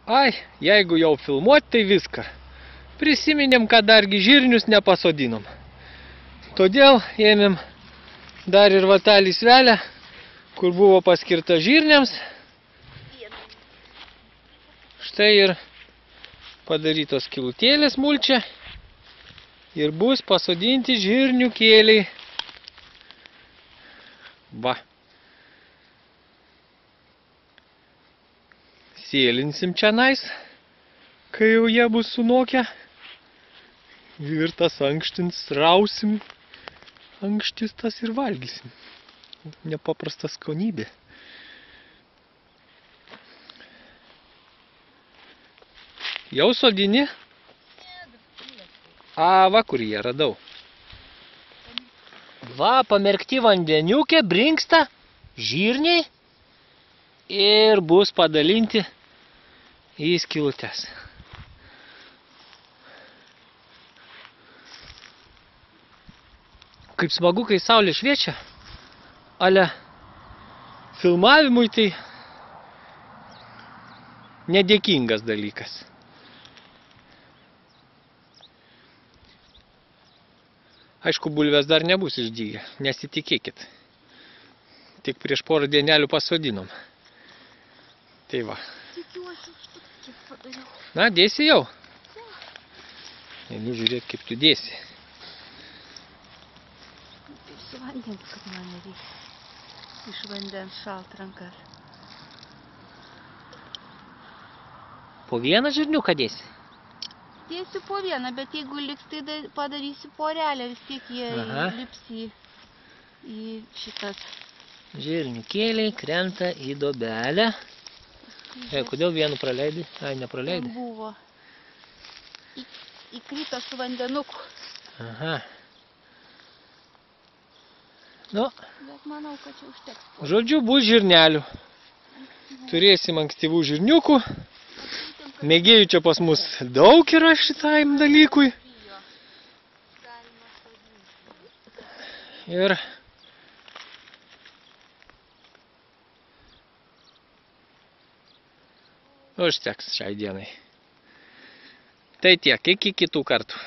Ai, jeigu jau filmuoti, tai viską. Prisiminėm, kad dargi žirnius nepasodinom. Todėl ėmėm dar ir vatelį svelę, kur buvo paskirta žirniams. Štai ir padarytos skylutėlės mulčia. Ir bus pasodinti žirniukėliai. Va. Sėlinsim čianais, kai jau jie bus sunokę. Ir tas ankštins rausim. Ankštis tas ir valgysim. Nepaprasta skonybė. Jau sodini? A, va kur jie radau. Va, pamerkti vandeniukė, brinksta, žirniai ir bus padalinti į skylutes. Kaip smagu, kai saulė šviečia, ale filmavimui tai nedėkingas dalykas. Aišku, bulvės dar nebus išdygę, nesitikėkit. Tik prieš porą dienelių pasodinom. Tai va. Na, dėsi jau? Einu žiūrėti, kaip tu dėsi. Vandens, kad man nereikia. Iš vandens šalt rankas. Po vieną žirniuką dėsi? Dėsiu po vieną, bet jeigu liks, tai padarysiu porelę, vis tiek jie lips į šitas. Žirniukėliai krenta į dobelę. Kodėl vienu praleidai? Ai, nepraleidai? Ten buvo. Įkrito su vandenuku. Aha. Nu. Bet manau, kad čia užteks. Žodžiu, bus žirnelių. Turėsim ankstyvų žirniukų. Mėgėjų čia pas mus daug yra šitam dalykui. Ir užteks šiai dienai. Tai tiek, iki kitų kartų.